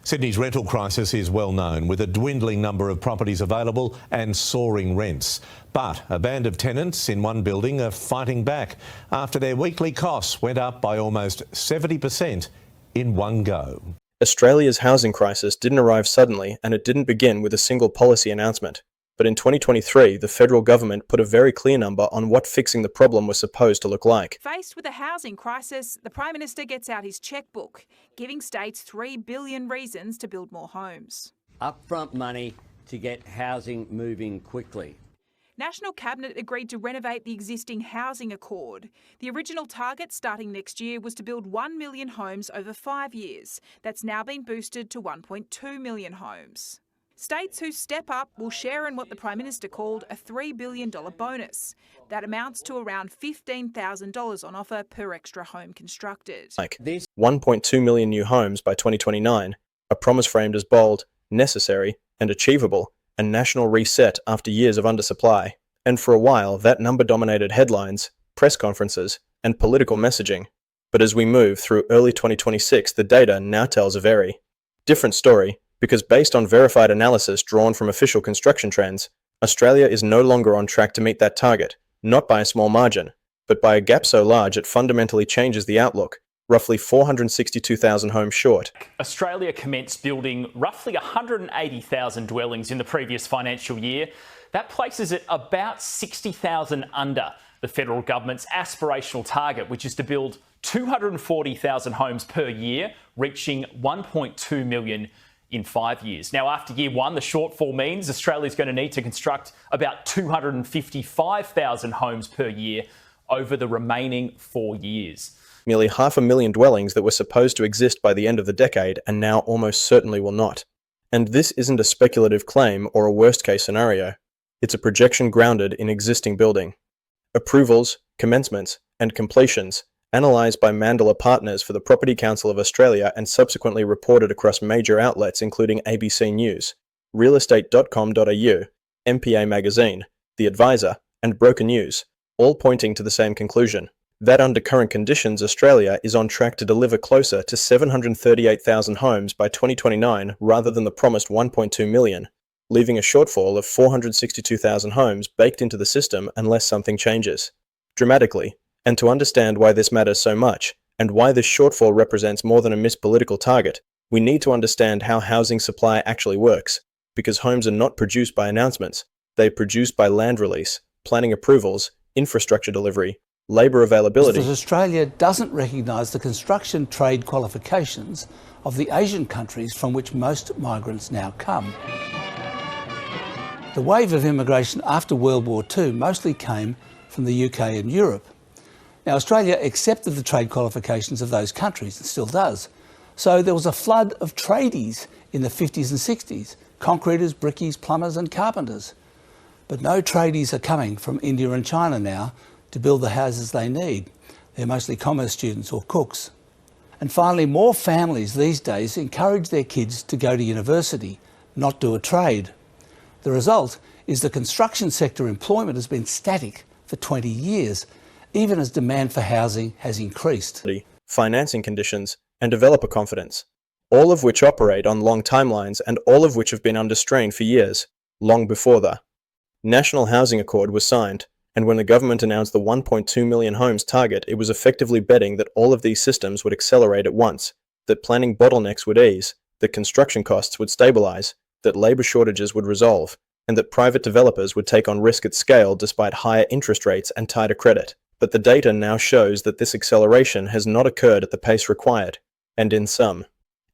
Sydney's rental crisis is well known, with a dwindling number of properties available and soaring rents. But a band of tenants in one building are fighting back after their weekly costs went up by almost 70% in one go. Australia's housing crisis didn't arrive suddenly, and it didn't begin with a single policy announcement. But in 2023, the federal government put a very clear number on what fixing the problem was supposed to look like. Faced with a housing crisis, the Prime Minister gets out his chequebook, giving states $3 billion reasons to build more homes. Upfront money to get housing moving quickly. National Cabinet agreed to renovate the existing housing accord. The original target starting next year was to build 1 million homes over 5 years. That's now been boosted to 1.2 million homes. States who step up will share in what the Prime Minister called a $3 billion bonus. That amounts to around $15,000 on offer per extra home constructed. Like 1.2 million new homes by 2029, a promise framed as bold, necessary and achievable, a national reset after years of undersupply. And for a while, that number dominated headlines, press conferences and political messaging. But as we move through early 2026, the data now tells a very different story. Because based on verified analysis drawn from official construction trends, Australia is no longer on track to meet that target, not by a small margin, but by a gap so large it fundamentally changes the outlook, roughly 462,000 homes short. Australia commenced building roughly 180,000 dwellings in the previous financial year. That places it about 60,000 under the federal government's aspirational target, which is to build 240,000 homes per year, reaching 1.2 million in 5 years. Now, after year one, the shortfall means Australia's going to need to construct about 255,000 homes per year over the remaining 4 years. Nearly 500,000 dwellings that were supposed to exist by the end of the decade and now almost certainly will not. And this isn't a speculative claim or a worst-case scenario. It's a projection grounded in existing building. Approvals, commencements, and completions analysed by Mandala Partners for the Property Council of Australia and subsequently reported across major outlets including ABC News, realestate.com.au, MPA Magazine, The Advisor, and Broker News, all pointing to the same conclusion, that under current conditions Australia is on track to deliver closer to 738,000 homes by 2029 rather than the promised 1.2 million, leaving a shortfall of 462,000 homes baked into the system unless something changes dramatically. And to understand why this matters so much, and why this shortfall represents more than a missed political target, we need to understand how housing supply actually works, because homes are not produced by announcements, they're produced by land release, planning approvals, infrastructure delivery, labour availability. Because Australia doesn't recognise the construction trade qualifications of the Asian countries from which most migrants now come. The wave of immigration after World War II mostly came from the UK and Europe. Now, Australia accepted the trade qualifications of those countries and still does. So there was a flood of tradies in the 50s and 60s, concreters, brickies, plumbers and carpenters. But no tradies are coming from India and China now to build the houses they need. They're mostly commerce students or cooks. And finally, more families these days encourage their kids to go to university, not do a trade. The result is the construction sector employment has been static for 20 years, even as demand for housing has increased. Financing conditions and developer confidence, all of which operate on long timelines and all of which have been under strain for years, long before the National Housing Accord was signed. And when the government announced the 1.2 million homes target, it was effectively betting that all of these systems would accelerate at once, that planning bottlenecks would ease, that construction costs would stabilise, that labour shortages would resolve, and that private developers would take on risk at scale despite higher interest rates and tighter credit. But the data now shows that this acceleration has not occurred at the pace required, and in some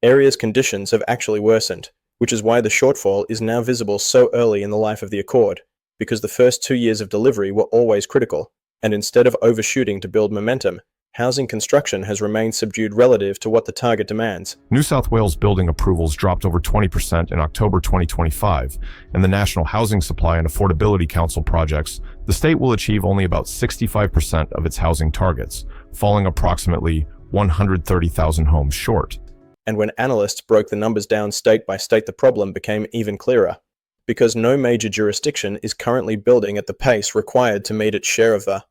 areas conditions have actually worsened, which is why the shortfall is now visible so early in the life of the Accord, because the first 2 years of delivery were always critical, and instead of overshooting to build momentum, housing construction has remained subdued relative to what the target demands. New South Wales building approvals dropped over 20% in October 2025, and the National Housing Supply and Affordability Council projects, the state will achieve only about 65% of its housing targets, falling approximately 130,000 homes short. And when analysts broke the numbers down state by state, the problem became even clearer, because no major jurisdiction is currently building at the pace required to meet its share of the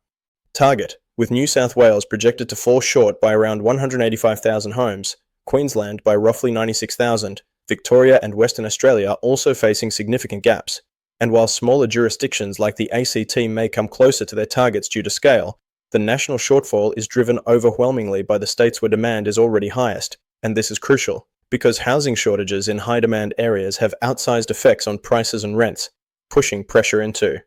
target, with New South Wales projected to fall short by around 185,000 homes, Queensland by roughly 96,000, Victoria and Western Australia are also facing significant gaps. And while smaller jurisdictions like the ACT may come closer to their targets due to scale, the national shortfall is driven overwhelmingly by the states where demand is already highest. And this is crucial, because housing shortages in high-demand areas have outsized effects on prices and rents, pushing pressure into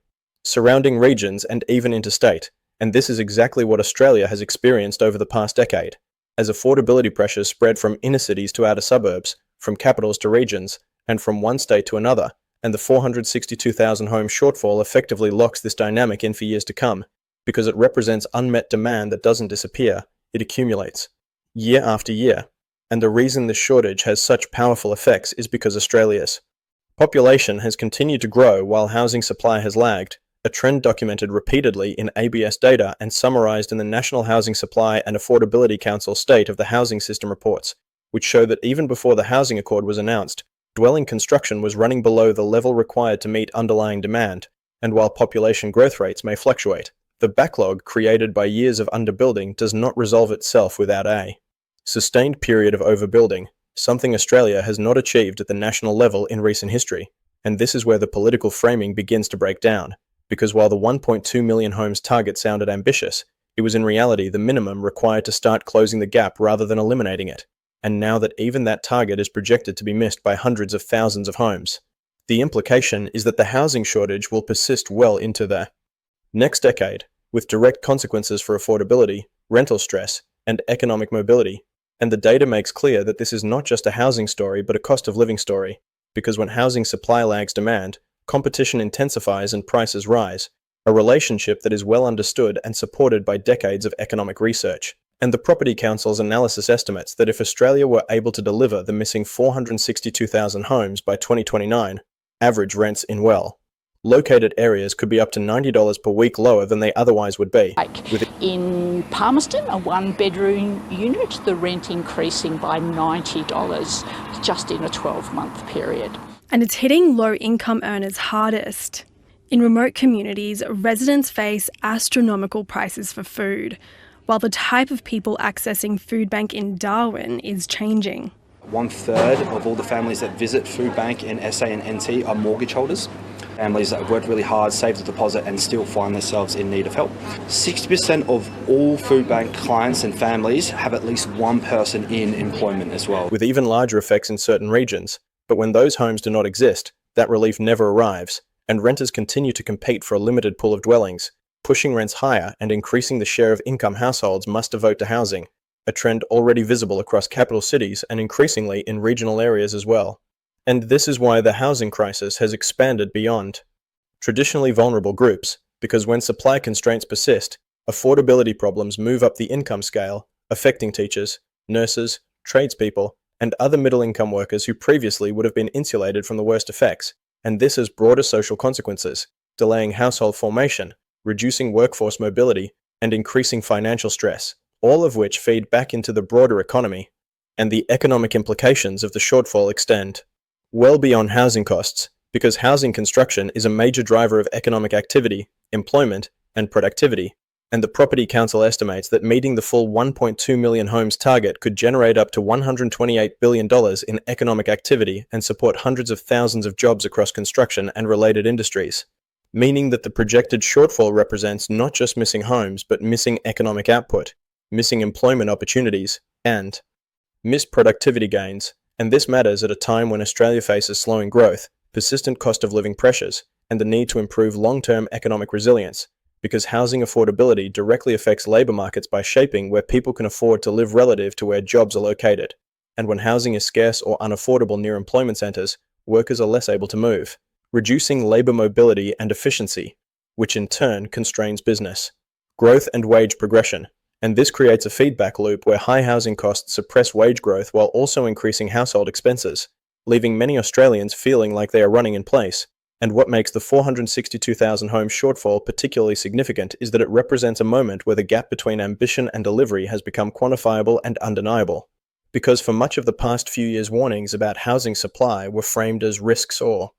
surrounding regions and even interstate. And this is exactly what Australia has experienced over the past decade, as affordability pressures spread from inner cities to outer suburbs, from capitals to regions, and from one state to another, and the 462,000 home shortfall effectively locks this dynamic in for years to come, because it represents unmet demand that doesn't disappear, it accumulates, year after year. And the reason this shortage has such powerful effects is because Australia's population has continued to grow while housing supply has lagged, a trend documented repeatedly in ABS data and summarised in the National Housing Supply and Affordability Council State of the Housing System reports, which show that even before the Housing Accord was announced, dwelling construction was running below the level required to meet underlying demand, and while population growth rates may fluctuate, the backlog created by years of underbuilding does not resolve itself without a sustained period of overbuilding, something Australia has not achieved at the national level in recent history. And this is where the political framing begins to break down, because while the 1.2 million homes target sounded ambitious, it was in reality the minimum required to start closing the gap rather than eliminating it. And now that even that target is projected to be missed by hundreds of thousands of homes, the implication is that the housing shortage will persist well into the next decade, with direct consequences for affordability, rental stress, and economic mobility. And the data makes clear that this is not just a housing story but a cost of living story, because when housing supply lags demand, competition intensifies and prices rise, a relationship that is well understood and supported by decades of economic research. And the Property Council's analysis estimates that if Australia were able to deliver the missing 462,000 homes by 2029, average rents in well-located areas could be up to $90 per week lower than they otherwise would be. In Palmerston, a one-bedroom unit, the rent increasing by $90 just in a 12-month period. And it's hitting low-income earners hardest. In remote communities, residents face astronomical prices for food, while the type of people accessing Food Bank in Darwin is changing. 1/3 of all the families that visit Food Bank in SA and NT are mortgage holders. Families that have worked really hard, saved a deposit and still find themselves in need of help. 60% of all Food Bank clients and families have at least one person in employment as well. With even larger effects in certain regions. But when those homes do not exist, that relief never arrives, and renters continue to compete for a limited pool of dwellings, pushing rents higher and increasing the share of income households must devote to housing, a trend already visible across capital cities and increasingly in regional areas as well. And this is why the housing crisis has expanded beyond traditionally vulnerable groups, because when supply constraints persist, affordability problems move up the income scale, affecting teachers, nurses, tradespeople, and other middle-income workers who previously would have been insulated from the worst effects. And this has broader social consequences, delaying household formation, reducing workforce mobility, and increasing financial stress, all of which feed back into the broader economy. And the economic implications of the shortfall extend well beyond housing costs, because housing construction is a major driver of economic activity, employment, and productivity. And the Property Council estimates that meeting the full 1.2 million homes target could generate up to $128 billion in economic activity and support hundreds of thousands of jobs across construction and related industries. Meaning that the projected shortfall represents not just missing homes, but missing economic output, missing employment opportunities, and missed productivity gains. And this matters at a time when Australia faces slowing growth, persistent cost of living pressures, and the need to improve long-term economic resilience, because housing affordability directly affects labour markets by shaping where people can afford to live relative to where jobs are located. And when housing is scarce or unaffordable near employment centres, workers are less able to move, reducing labour mobility and efficiency, which in turn constrains business, growth and wage progression. And this creates a feedback loop where high housing costs suppress wage growth while also increasing household expenses, leaving many Australians feeling like they are running in place. And what makes the 462,000 home shortfall particularly significant is that it represents a moment where the gap between ambition and delivery has become quantifiable and undeniable. Because for much of the past few years, warnings about housing supply were framed as risks or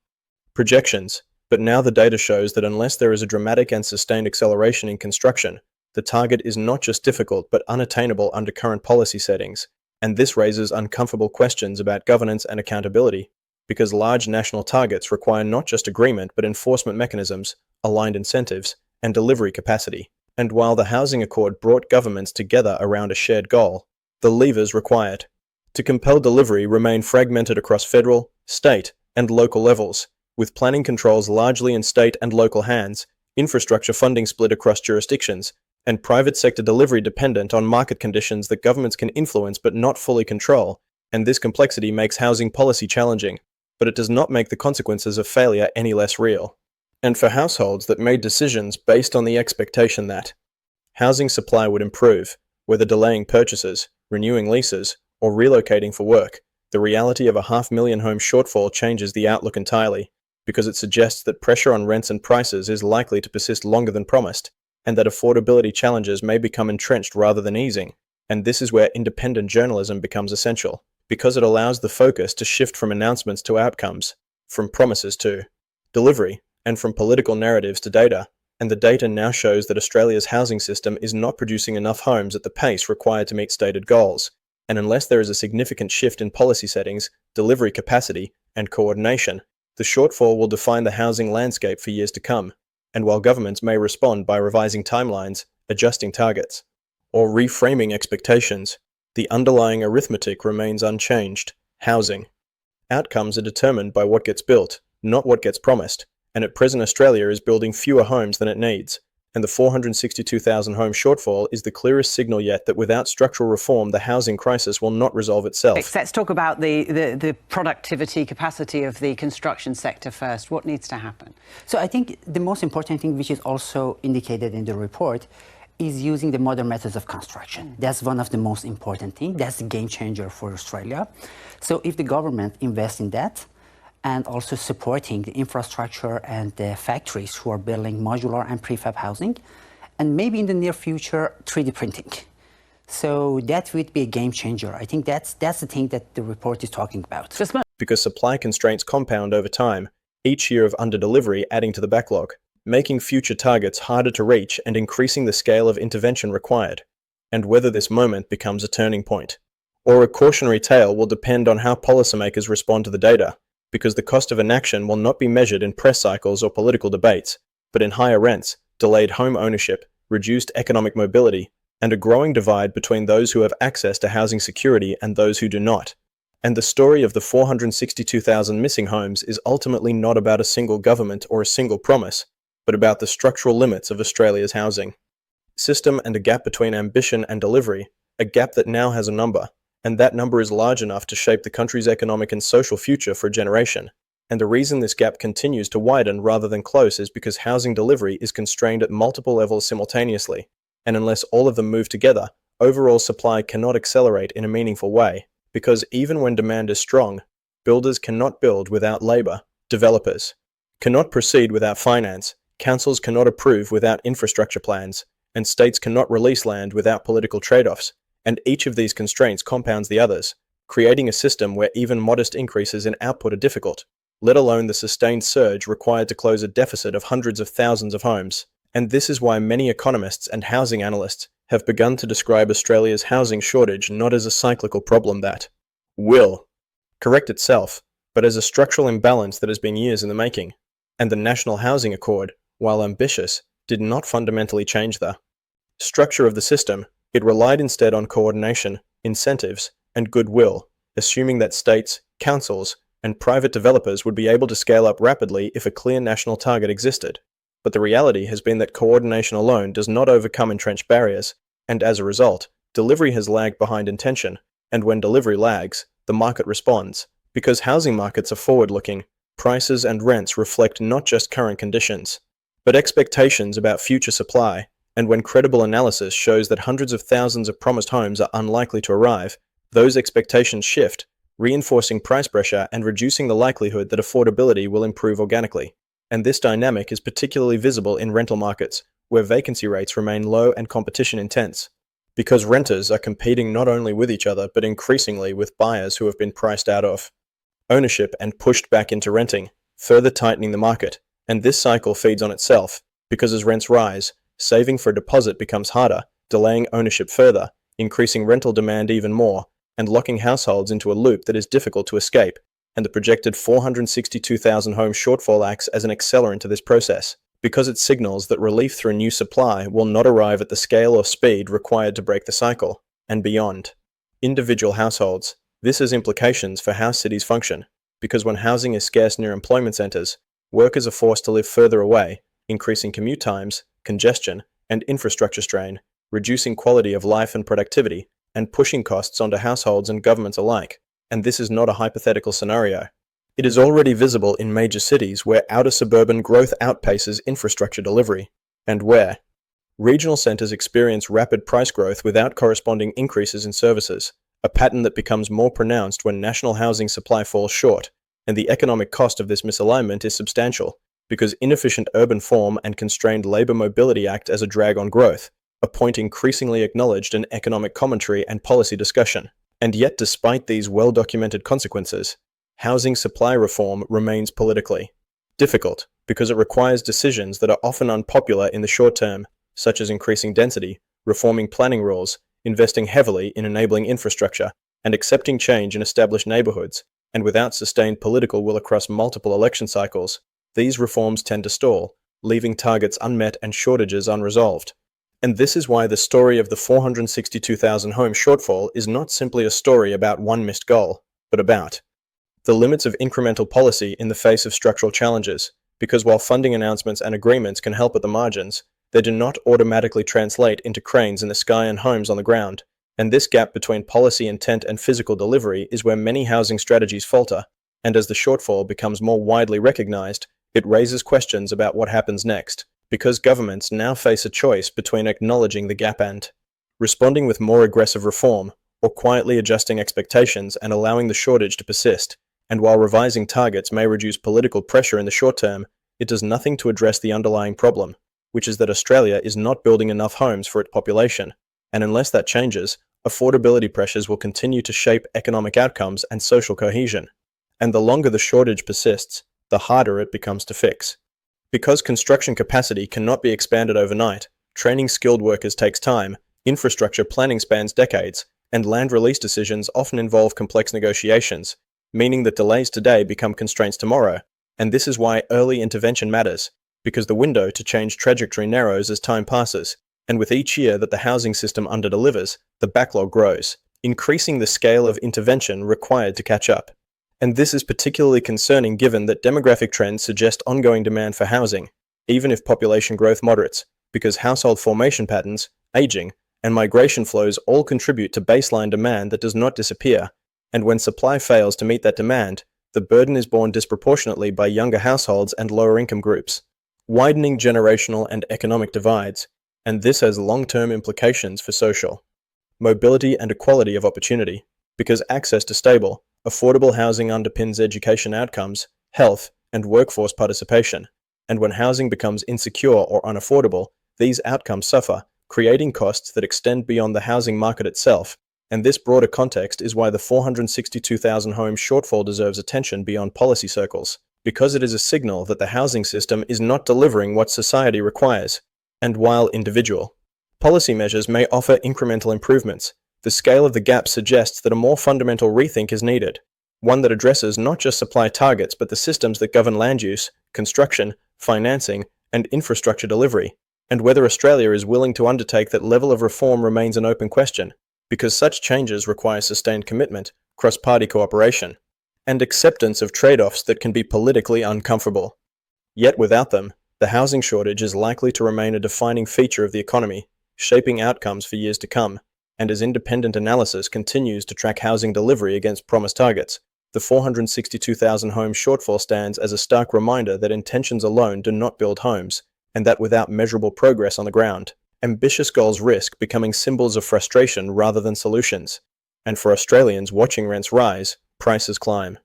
projections, but now the data shows that unless there is a dramatic and sustained acceleration in construction, the target is not just difficult but unattainable under current policy settings, And this raises uncomfortable questions about governance and accountability, because large national targets require not just agreement but enforcement mechanisms, aligned incentives, and delivery capacity. And while the Housing Accord brought governments together around a shared goal, the levers required to compel delivery remain fragmented across federal, state, and local levels, with planning controls largely in state and local hands, infrastructure funding split across jurisdictions, and private sector delivery dependent on market conditions that governments can influence but not fully control. And this complexity makes housing policy challenging, but it does not make the consequences of failure any less real. And for households that made decisions based on the expectation that housing supply would improve, whether delaying purchases, renewing leases, or relocating for work, the reality of a 500,000 home shortfall changes the outlook entirely, because it suggests that pressure on rents and prices is likely to persist longer than promised, and that affordability challenges may become entrenched rather than easing. And this is where independent journalism becomes essential, because it allows the focus to shift from announcements to outcomes, from promises to delivery, and from political narratives to data. And the data now shows that Australia's housing system is not producing enough homes at the pace required to meet stated goals. And unless there is a significant shift in policy settings, delivery capacity, and coordination, the shortfall will define the housing landscape for years to come. And while governments may respond by revising timelines, adjusting targets, or reframing expectations, the underlying arithmetic remains unchanged. Housing outcomes are determined by what gets built, not what gets promised, and at present Australia is building fewer homes than it needs, and the 462,000 home shortfall is the clearest signal yet that without structural reform, the housing crisis will not resolve itself. Let's talk about the productivity capacity of the construction sector first. What needs to happen? So I think the most important thing, which is also indicated in the report, is using the modern methods of construction. That's one of the most important things. That's the game changer for Australia. So if the government invests in that, and also supporting the infrastructure and the factories who are building modular and prefab housing, and maybe in the near future, 3D printing. So that would be a game changer. I think that's the thing that the report is talking about. Because supply constraints compound over time, each year of underdelivery adding to the backlog, making future targets harder to reach and increasing the scale of intervention required. And whether this moment becomes a turning point or a cautionary tale will depend on how policymakers respond to the data, because the cost of inaction will not be measured in press cycles or political debates, but in higher rents, delayed home ownership, reduced economic mobility, and a growing divide between those who have access to housing security and those who do not. And the story of the 462,000 missing homes is ultimately not about a single government or a single promise, but about the structural limits of Australia's housing system and a gap between ambition and delivery, a gap that now has a number. And that number is large enough to shape the country's economic and social future for a generation. And the reason this gap continues to widen rather than close is because housing delivery is constrained at multiple levels simultaneously. And unless all of them move together, overall supply cannot accelerate in a meaningful way. Because even when demand is strong, builders cannot build without labour, developers cannot proceed without finance, councils cannot approve without infrastructure plans, and states cannot release land without political trade-offs. And each of these constraints compounds the others, creating a system where even modest increases in output are difficult, let alone the sustained surge required to close a deficit of hundreds of thousands of homes. And this is why many economists and housing analysts have begun to describe Australia's housing shortage not as a cyclical problem that will correct itself, but as a structural imbalance that has been years in the making. And the National Housing Accord, while ambitious, did not fundamentally change the structure of the system. It relied instead on coordination, incentives, and goodwill, assuming that states, councils, and private developers would be able to scale up rapidly if a clear national target existed. But the reality has been that coordination alone does not overcome entrenched barriers, and as a result, delivery has lagged behind intention, and when delivery lags, the market responds. Because housing markets are forward-looking, prices and rents reflect not just current conditions, but expectations about future supply. And when credible analysis shows that hundreds of thousands of promised homes are unlikely to arrive, those expectations shift, reinforcing price pressure and reducing the likelihood that affordability will improve organically. And this dynamic is particularly visible in rental markets, where vacancy rates remain low and competition intense, because renters are competing not only with each other but increasingly with buyers who have been priced out of ownership and pushed back into renting, further tightening the market. And this cycle feeds on itself, because as rents rise, saving for a deposit becomes harder, delaying ownership further, increasing rental demand even more, and locking households into a loop that is difficult to escape, and the projected 462,000 home shortfall acts as an accelerant to this process, because it signals that relief through new supply will not arrive at the scale or speed required to break the cycle, and beyond. Individual households. This has implications for how cities function, because when housing is scarce near employment centres, workers are forced to live further away, increasing commute times, congestion, and infrastructure strain, reducing quality of life and productivity, and pushing costs onto households and governments alike. And this is not a hypothetical scenario. It is already visible in major cities where outer suburban growth outpaces infrastructure delivery, and where regional centres experience rapid price growth without corresponding increases in services, a pattern that becomes more pronounced when national housing supply falls short, and the economic cost of this misalignment is substantial, because inefficient urban form and constrained labour mobility act as a drag on growth, a point increasingly acknowledged in economic commentary and policy discussion. And yet, despite these well-documented consequences, housing supply reform remains politically difficult because it requires decisions that are often unpopular in the short term, such as increasing density, reforming planning rules, investing heavily in enabling infrastructure, and accepting change in established neighbourhoods. And without sustained political will across multiple election cycles, these reforms tend to stall, leaving targets unmet and shortages unresolved. And this is why the story of the 462,000 home shortfall is not simply a story about one missed goal, but about the limits of incremental policy in the face of structural challenges, because while funding announcements and agreements can help at the margins, they do not automatically translate into cranes in the sky and homes on the ground. And this gap between policy intent and physical delivery is where many housing strategies falter, and as the shortfall becomes more widely recognized, it raises questions about what happens next, because governments now face a choice between acknowledging the gap and responding with more aggressive reform, or quietly adjusting expectations and allowing the shortage to persist. And while revising targets may reduce political pressure in the short term, it does nothing to address the underlying problem, which is that Australia is not building enough homes for its population. And unless that changes, affordability pressures will continue to shape economic outcomes and social cohesion. And the longer the shortage persists, the harder it becomes to fix. Because construction capacity cannot be expanded overnight, training skilled workers takes time, infrastructure planning spans decades, and land release decisions often involve complex negotiations, meaning that delays today become constraints tomorrow. And this is why early intervention matters, because the window to change trajectory narrows as time passes, and with each year that the housing system underdelivers, the backlog grows, increasing the scale of intervention required to catch up. And this is particularly concerning given that demographic trends suggest ongoing demand for housing, even if population growth moderates, because household formation patterns, aging, and migration flows all contribute to baseline demand that does not disappear. And when supply fails to meet that demand, the burden is borne disproportionately by younger households and lower income groups, widening generational and economic divides, and this has long-term implications for social mobility and equality of opportunity, because access to stable, affordable housing underpins education outcomes, health, and workforce participation. And when housing becomes insecure or unaffordable, these outcomes suffer, creating costs that extend beyond the housing market itself. And this broader context is why the 462,000 home shortfall deserves attention beyond policy circles, because it is a signal that the housing system is not delivering what society requires. And while individual policy measures may offer incremental improvements, the scale of the gap suggests that a more fundamental rethink is needed, one that addresses not just supply targets but the systems that govern land use, construction, financing, and infrastructure delivery. And whether Australia is willing to undertake that level of reform remains an open question, because such changes require sustained commitment, cross-party cooperation, and acceptance of trade-offs that can be politically uncomfortable. Yet without them, the housing shortage is likely to remain a defining feature of the economy, shaping outcomes for years to come. And as independent analysis continues to track housing delivery against promised targets, the 462,000 home shortfall stands as a stark reminder that intentions alone do not build homes, and that without measurable progress on the ground, ambitious goals risk becoming symbols of frustration rather than solutions. And for Australians watching rents rise, prices climb,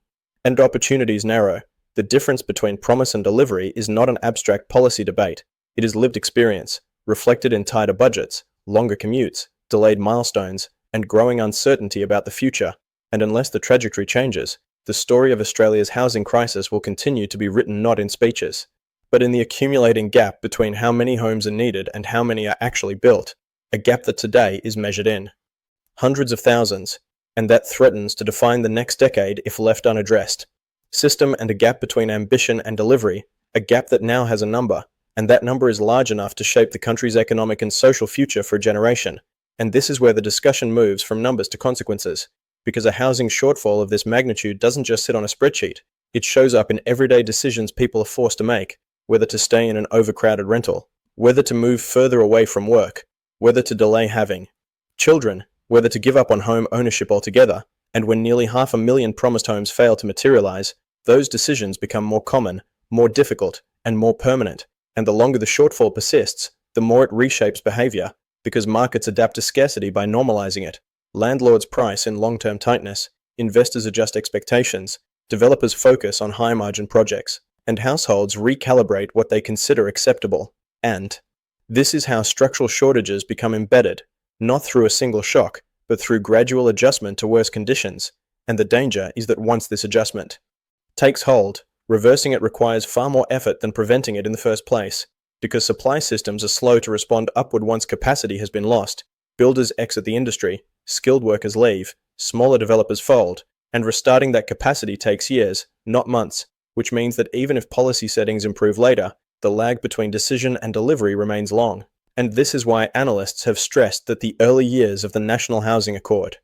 and opportunities narrow. The difference between promise and delivery is not an abstract policy debate. It is lived experience, reflected in tighter budgets, longer commutes, delayed milestones, and growing uncertainty about the future. And unless the trajectory changes, the story of Australia's housing crisis will continue to be written not in speeches, but in the accumulating gap between how many homes are needed and how many are actually built, a gap that today is measured in hundreds of thousands, and that threatens to define the next decade if left unaddressed. System and a gap between ambition and delivery, a gap that now has a number, and that number is large enough to shape the country's economic and social future for a generation. And this is where the discussion moves from numbers to consequences, because a housing shortfall of this magnitude doesn't just sit on a spreadsheet. It shows up in everyday decisions people are forced to make, whether to stay in an overcrowded rental, whether to move further away from work, whether to delay having children, whether to give up on home ownership altogether, and when nearly 500,000 promised homes fail to materialize, those decisions become more common, more difficult, and more permanent. And the longer the shortfall persists, the more it reshapes behavior, because markets adapt to scarcity by normalizing it. Landlords price in long-term tightness, investors adjust expectations, developers focus on high-margin projects, and households recalibrate what they consider acceptable. And this is how structural shortages become embedded, not through a single shock, but through gradual adjustment to worse conditions. And the danger is that once this adjustment takes hold, reversing it requires far more effort than preventing it in the first place, because supply systems are slow to respond upward once capacity has been lost. Builders exit the industry, skilled workers leave, smaller developers fold, and restarting that capacity takes years, not months, which means that even if policy settings improve later, the lag between decision and delivery remains long. And this is why analysts have stressed that the early years of the National Housing Accord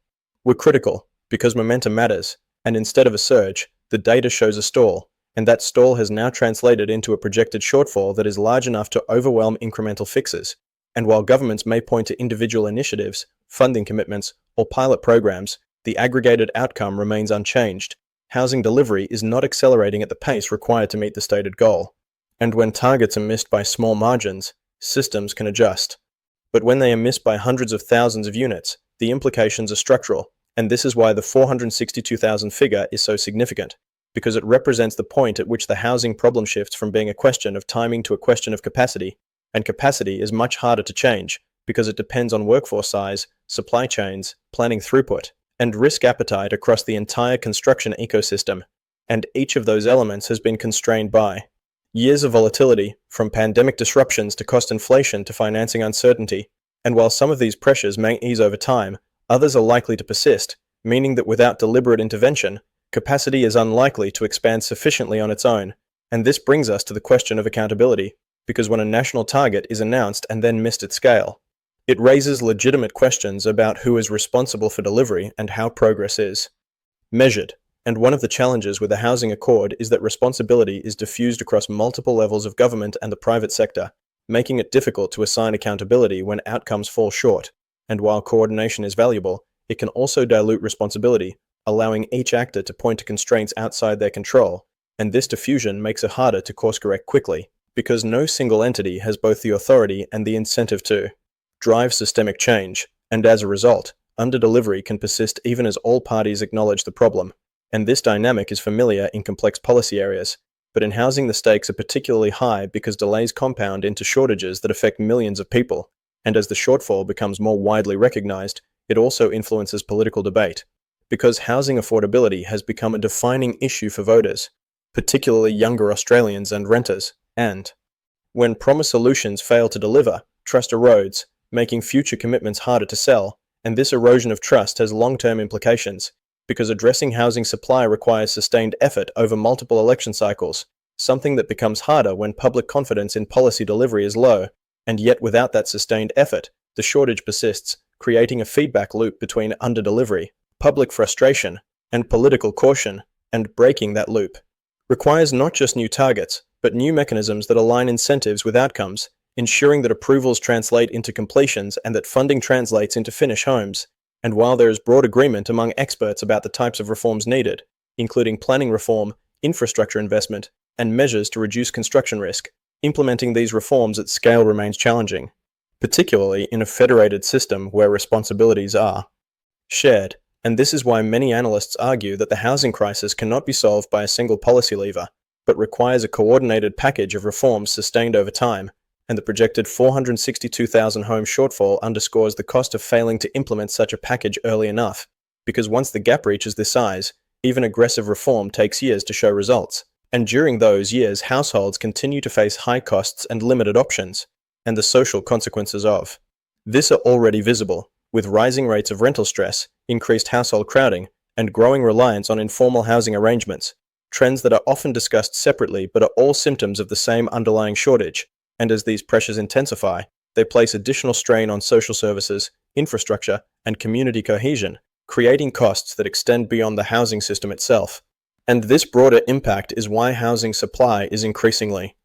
were critical, because momentum matters, and instead of a surge, the data shows a stall, and that stall has now translated into a projected shortfall that is large enough to overwhelm incremental fixes. And while governments may point to individual initiatives, funding commitments, or pilot programs, the aggregated outcome remains unchanged. Housing delivery is not accelerating at the pace required to meet the stated goal. And when targets are missed by small margins, systems can adjust. But when they are missed by hundreds of thousands of units, the implications are structural, and this is why the 462,000 figure is so significant, because it represents the point at which the housing problem shifts from being a question of timing to a question of capacity, and capacity is much harder to change, because it depends on workforce size, supply chains, planning throughput, and risk appetite across the entire construction ecosystem, and each of those elements has been constrained by years of volatility, from pandemic disruptions to cost inflation to financing uncertainty. And while some of these pressures may ease over time, others are likely to persist, meaning that without deliberate intervention, capacity is unlikely to expand sufficiently on its own. And this brings us to the question of accountability, because when a national target is announced and then missed at scale, it raises legitimate questions about who is responsible for delivery and how progress is measured. And one of the challenges with the Housing Accord is that responsibility is diffused across multiple levels of government and the private sector, making it difficult to assign accountability when outcomes fall short. And while coordination is valuable, it can also dilute responsibility, allowing each actor to point to constraints outside their control. And this diffusion makes it harder to course-correct quickly, because no single entity has both the authority and the incentive to drive systemic change. And as a result, underdelivery can persist even as all parties acknowledge the problem. And this dynamic is familiar in complex policy areas, but in housing the stakes are particularly high because delays compound into shortages that affect millions of people, and as the shortfall becomes more widely recognized, it also influences political debate, because housing affordability has become a defining issue for voters, particularly younger Australians and renters, and when promised solutions fail to deliver, trust erodes, making future commitments harder to sell, and this erosion of trust has long-term implications, because addressing housing supply requires sustained effort over multiple election cycles, something that becomes harder when public confidence in policy delivery is low, and yet without that sustained effort, the shortage persists, creating a feedback loop between underdelivery, public frustration, and political caution, and breaking that loop requires not just new targets, but new mechanisms that align incentives with outcomes, ensuring that approvals translate into completions and that funding translates into finished homes. And while there is broad agreement among experts about the types of reforms needed, including planning reform, infrastructure investment, and measures to reduce construction risk, implementing these reforms at scale remains challenging, particularly in a federated system where responsibilities are shared. And this is why many analysts argue that the housing crisis cannot be solved by a single policy lever, but requires a coordinated package of reforms sustained over time. And the projected 462,000 home shortfall underscores the cost of failing to implement such a package early enough, because once the gap reaches this size, even aggressive reform takes years to show results. And during those years, households continue to face high costs and limited options, and the social consequences of this are already visible, with rising rates of rental stress, increased household crowding, and growing reliance on informal housing arrangements, trends that are often discussed separately but are all symptoms of the same underlying shortage, and as these pressures intensify, they place additional strain on social services, infrastructure, and community cohesion, creating costs that extend beyond the housing system itself. And this broader impact is why housing supply is increasingly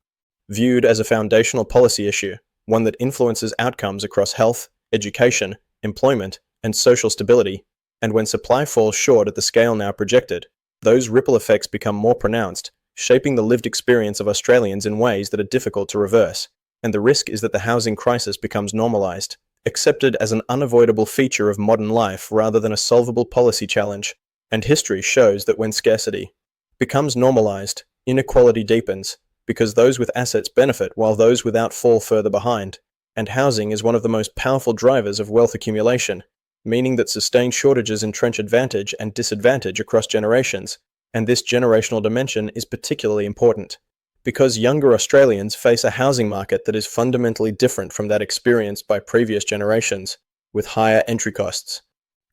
viewed as a foundational policy issue, one that influences outcomes across health, education, employment, and social stability. And when supply falls short at the scale now projected, those ripple effects become more pronounced, shaping the lived experience of Australians in ways that are difficult to reverse. And the risk is that the housing crisis becomes normalized, accepted as an unavoidable feature of modern life rather than a solvable policy challenge. And history shows that when scarcity becomes normalized, inequality deepens, because those with assets benefit while those without fall further behind. And housing is one of the most powerful drivers of wealth accumulation, meaning that sustained shortages entrench advantage and disadvantage across generations. And this generational dimension is particularly important, because younger Australians face a housing market that is fundamentally different from that experienced by previous generations, with higher entry costs,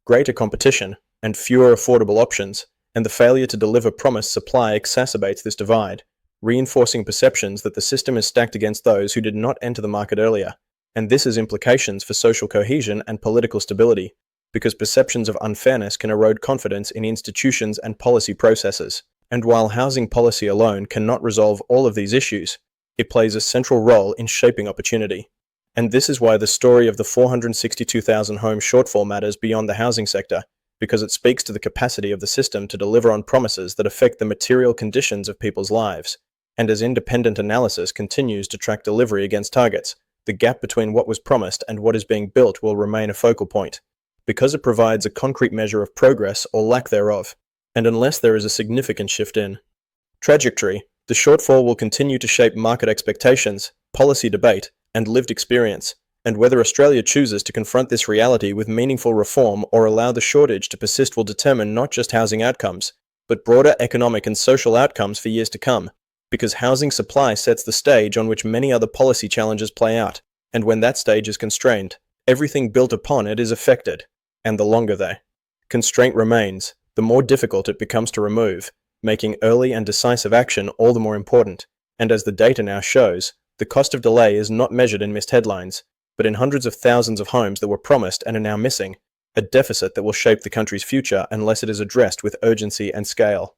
greater competition, and fewer affordable options, and the failure to deliver promised supply exacerbates this divide, reinforcing perceptions that the system is stacked against those who did not enter the market earlier. And this has implications for social cohesion and political stability, because perceptions of unfairness can erode confidence in institutions and policy processes. And while housing policy alone cannot resolve all of these issues, it plays a central role in shaping opportunity. And this is why the story of the 462,000 home shortfall matters beyond the housing sector, because it speaks to the capacity of the system to deliver on promises that affect the material conditions of people's lives. And as independent analysis continues to track delivery against targets, the gap between what was promised and what is being built will remain a focal point, because it provides a concrete measure of progress or lack thereof. And unless there is a significant shift in trajectory, the shortfall will continue to shape market expectations, policy debate, and lived experience. And whether Australia chooses to confront this reality with meaningful reform or allow the shortage to persist will determine not just housing outcomes, but broader economic and social outcomes for years to come, because housing supply sets the stage on which many other policy challenges play out. And when that stage is constrained, everything built upon it is affected. And the longer the constraint remains, the more difficult it becomes to remove, making early and decisive action all the more important. And as the data now shows, the cost of delay is not measured in missed headlines, but in hundreds of thousands of homes that were promised and are now missing, a deficit that will shape the country's future unless it is addressed with urgency and scale.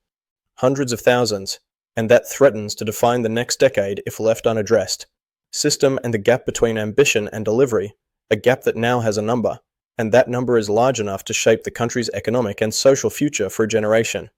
Hundreds of thousands, and that threatens to define the next decade if left unaddressed. System and the gap between ambition and delivery, a gap that now has a number, and that number is large enough to shape the country's economic and social future for a generation.